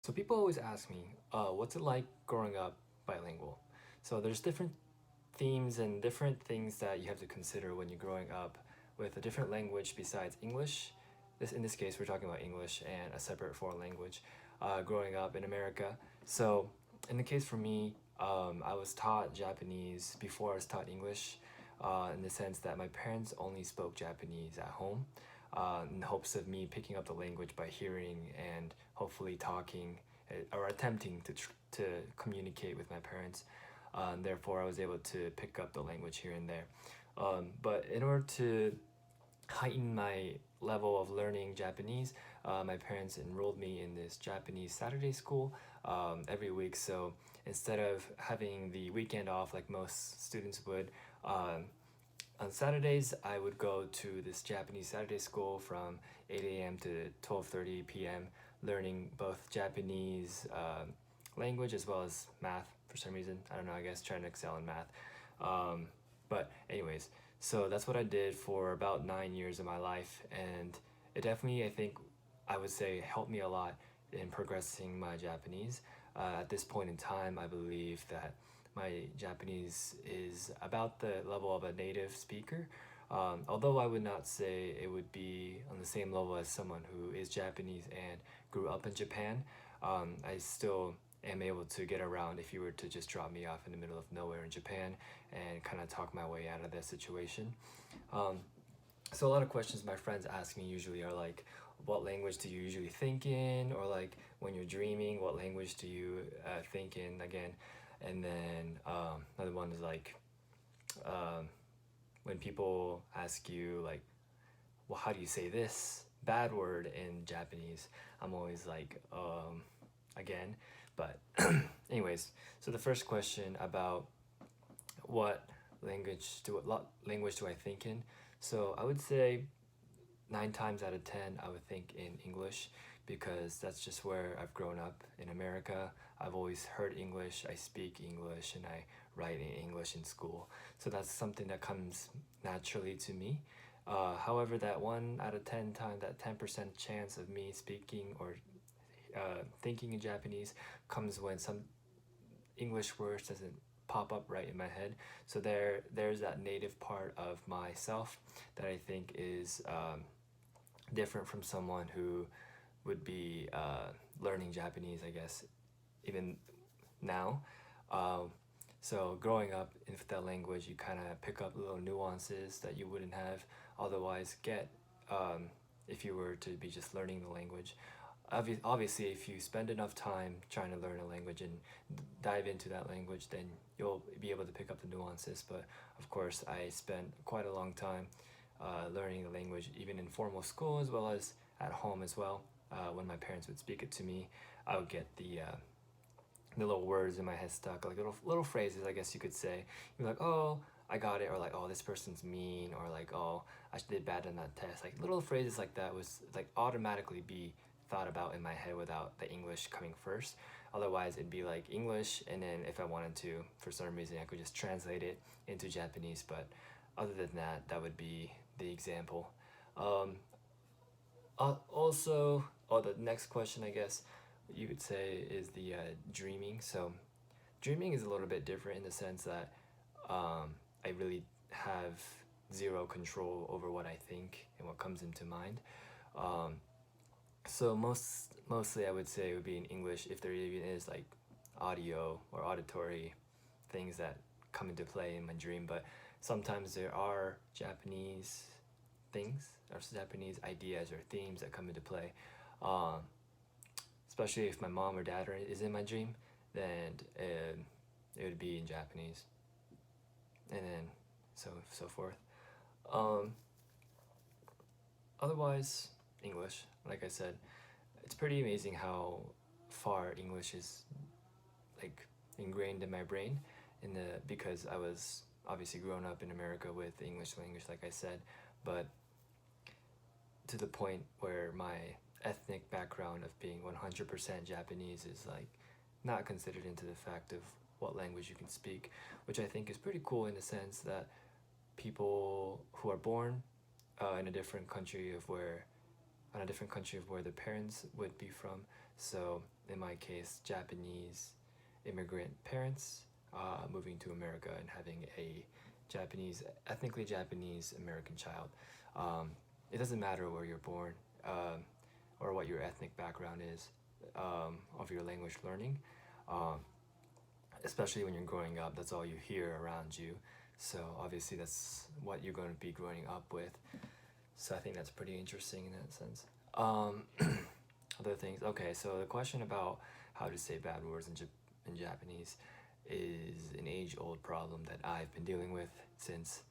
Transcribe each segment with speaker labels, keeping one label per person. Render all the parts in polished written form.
Speaker 1: So people always ask me, what's it like growing up bilingual? So there's different themes and different things that you have to consider when you're growing up with a different language besides English. In this case, we're talking about English and a separate foreign language. Growing up in America, so in the case for me, I was taught Japanese before I was taught English, in the sense that my parents only spoke Japanese at home, in hopes of me picking up the language by hearing and hopefully talking or attempting to communicate with my parents. And therefore, I was able to pick up the language here and there. But in order to heighten my level of learning Japanese, my parents enrolled me in this Japanese Saturday school every week. So instead of having the weekend off like most students would, on Saturdays, I would go to this Japanese Saturday school from 8 a.m. to 12:30 p.m., learning both Japanese language as well as math for some reason. I don't know, I guess trying to excel in math. But, anyways, so that's what I did for about 9 years of my life, and it definitely, I think, I would say, helped me a lot in progressing my Japanese. At this point in time, I believe that my Japanese is about the level of a native speaker. Although I would not say it would be on the same level as someone who is Japanese and grew up in Japan, I still am able to get around if you were to just drop me off in the middle of nowhere in Japan and kind of talk my way out of that situation. Um, so a lot of questions my friends ask me usually are like, what language do you usually think in? Or like when you're dreaming, what language do you think in again? And then another one is like, um, when people ask you like, well, how do you say this bad word in Japanese? I'm always like, again. But anyways, so the first question about what language do I think in? So I would say 9 times out of 10 I would think in English because that's just where I've grown up in America. I've always heard English, I speak English, and I write in English in school. So that's something that comes naturally to me. However, that 1 out of 10 times, that 10% chance of me speaking or thinking in Japanese comes when some English words doesn't pop up right in my head. So there's that native part of myself that I think is different from someone who would be learning Japanese, I guess, even now. Um, so growing up with that language, you kind of pick up little nuances that you wouldn't have otherwise get if you were to be just learning the language. Obviously, if you spend enough time trying to learn a language and dive into that language, then you'll be able to pick up the nuances. But of course, I spent quite a long time learning the language, even in formal school as well as at home as well. When my parents would speak it to me, I would get the little words in my head stuck, like little phrases, I guess you could say. You're like, oh, I got it, or like, oh, this person's mean, or like, oh, I did bad on that test. Like little phrases like that was like automatically be thought about in my head without the English coming first. Otherwise, it'd be like English, and then if I wanted to, for some reason, I could just translate it into Japanese. But other than that, that would be the example. Um, Also, the next question, I guess you could say, is the dreaming. So, dreaming is a little bit different in the sense that I really have zero control over what I think and what comes into mind. Um, so mostly I would say it would be in English if there even is like audio or auditory things that come into play in my dream. But sometimes there are Japanese things or Japanese ideas or themes that come into play. Um, Especially if my mom or dad is in my dream, then it would be in Japanese, and then so forth. Um, Otherwise, English. Like I said, it's pretty amazing how far English is like ingrained in my brain, because I was obviously grown up in America with the English language, like I said, but to the point where my ethnic background of being 100% Japanese is like not considered into the fact of what language you can speak, which I think is pretty cool in the sense that people who are born in a different country of where on a different country of where their parents would be from. So in my case, Japanese immigrant parents moving to America and having a ethnically Japanese American child. It doesn't matter where you're born or what your ethnic background is of your language learning. Um, Especially when you're growing up, that's all you hear around you. So obviously that's what you're going to be growing up with. So I think that's pretty interesting in that sense. Other things. Okay, so the question about how to say bad words in Japanese is an age-old problem that I've been dealing with since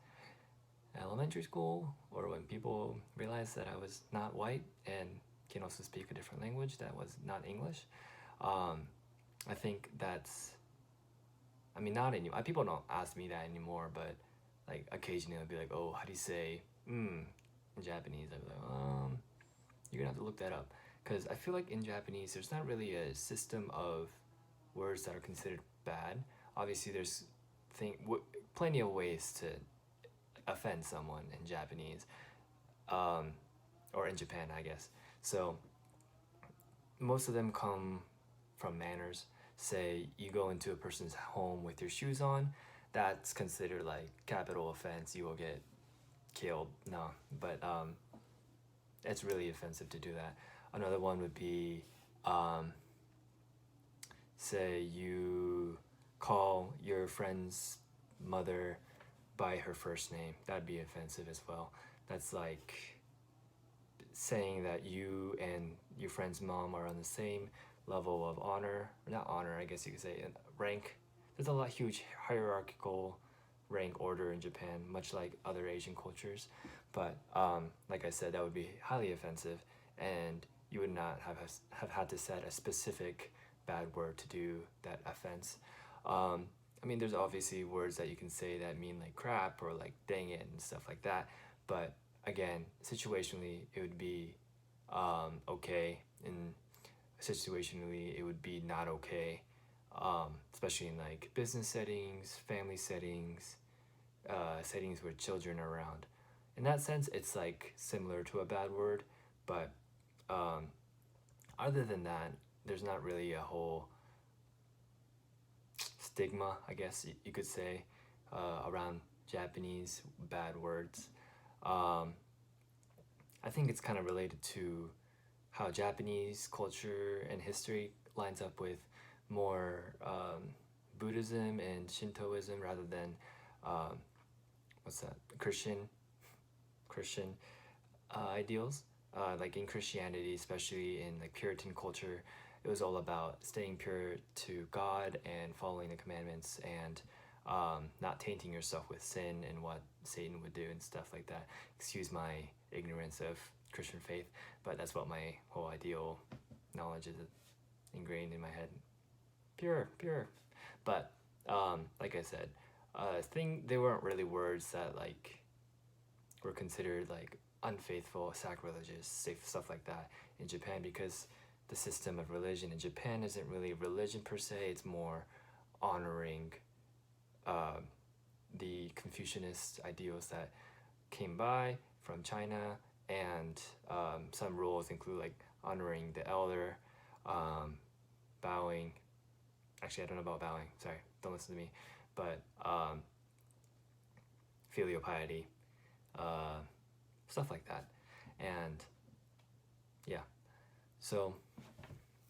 Speaker 1: elementary school, or when people realized that I was not white and can also speak a different language that was not English. I think that's, I mean, not anymore. People don't ask me that anymore, but like occasionally I'll be like, oh, how do you say in Japanese? I'll be like, you're gonna have to look that up. Because I feel like in Japanese, there's not really a system of words that are considered bad. Obviously, there's plenty of ways to offend someone in Japanese, or in Japan, I guess. So most of them come from manners. Say you go into a person's home with your shoes on, that's considered like capital offense. You will get killed. No, but it's really offensive to do that. Another one would be, say you call your friend's mother by her first name. That'd be offensive as well. That's like saying that you and your friend's mom are on the same level of honor, or not honor, I guess you could say, rank. There's a huge hierarchical rank order in Japan, much like other Asian cultures. But like I said, that would be highly offensive, and you would not have had to set a specific bad word to do that offense. I mean, there's obviously words that you can say that mean like crap or like dang it and stuff like that. But again, situationally, it would be okay, and situationally, it would be not okay, especially in like business settings, family settings, settings where children are around. In that sense, it's like similar to a bad word, but other than that, there's not really a whole stigma, I guess you could say, around Japanese bad words. I think it's kind of related to how Japanese culture and history lines up with more Buddhism and Shintoism rather than what's that, Christian ideals. Like in Christianity, especially in like Puritan culture, it was all about staying pure to God and following the commandments and not tainting yourself with sin and what Satan would do and stuff like that. Excuse my ignorance of Christian faith, but that's what my whole ideal knowledge is ingrained in my head. Pure. But like I said, they weren't really words that like were considered like unfaithful, sacrilegious, stuff like that in Japan, because the system of religion in Japan isn't really religion per se. It's more honoring the Confucianist ideals that came by from China, and some rules include like honoring the elder, bowing. Actually, I don't know about bowing. Sorry, don't listen to me. But filial piety, stuff like that, and yeah. So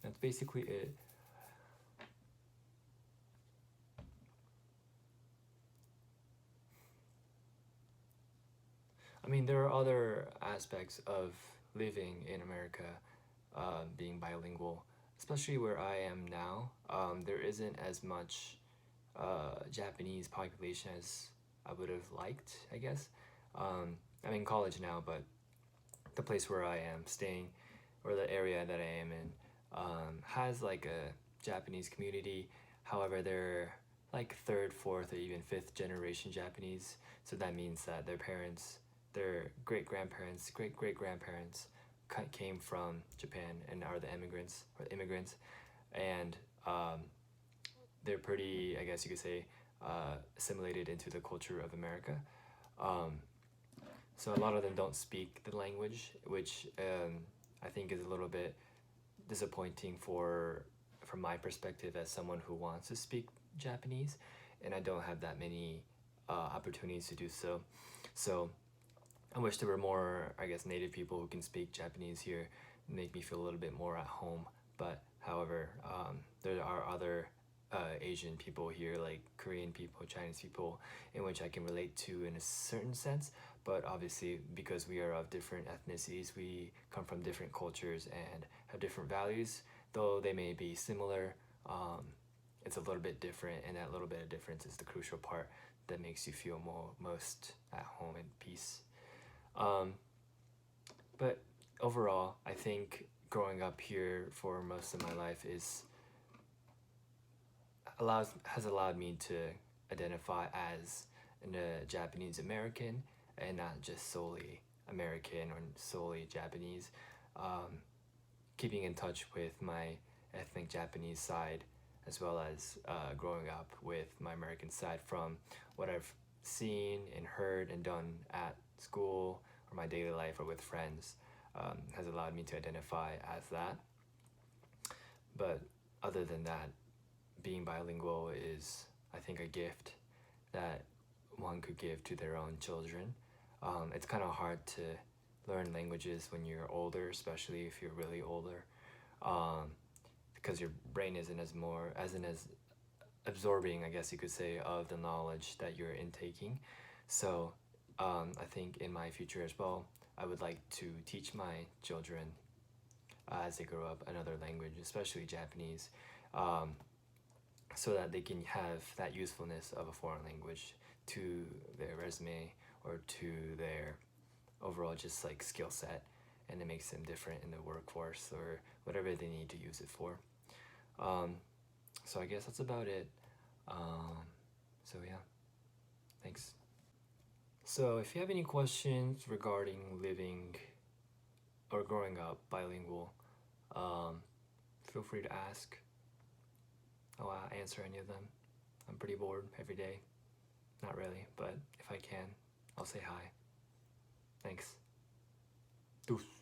Speaker 1: that's basically it. I mean, there are other aspects of living in America, being bilingual, especially where I am now. There isn't as much Japanese population as I would have liked, I guess. I'm in college now, but the place where I am staying, or the area that I am in, has like a Japanese community. However, they're like third, fourth, or even fifth generation Japanese. So that means that their great-grandparents, great-great-grandparents came from Japan and are the immigrants, and they're pretty, I guess you could say, assimilated into the culture of America. So a lot of them don't speak the language, which I think is a little bit disappointing from my perspective as someone who wants to speak Japanese, and I don't have that many opportunities to do so. So I wish there were more, I guess, native people who can speak Japanese here, make me feel a little bit more at home. But however, there are other Asian people here, like Korean people, Chinese people, in which I can relate to in a certain sense. But obviously, because we are of different ethnicities, we come from different cultures and have different values. Though they may be similar, it's a little bit different, and that little bit of difference is the crucial part that makes you feel most at home and peace. Um, but overall, I think growing up here for most of my life has allowed me to identify as a Japanese American and not just solely American or solely Japanese. Um, Keeping in touch with my ethnic Japanese side as well as growing up with my American side from what I've seen and heard and done at school or my daily life or with friends has allowed me to identify as that. But other than that, being bilingual is, I think, a gift that one could give to their own children. It's kind of hard to learn languages when you're older, especially if you're really older, because your brain isn't as absorbing, I guess you could say, of the knowledge that you're intaking. So I think in my future as well, I would like to teach my children as they grow up another language, especially Japanese, so that they can have that usefulness of a foreign language to their resume or to their overall just like skill set, and it makes them different in the workforce or whatever they need to use it for. So I guess that's about it. So yeah, thanks. So if you have any questions regarding living or growing up bilingual, feel free to ask. I'll answer any of them. I'm pretty bored every day. Not really, but if I can, I'll say hi. Thanks. Deuce.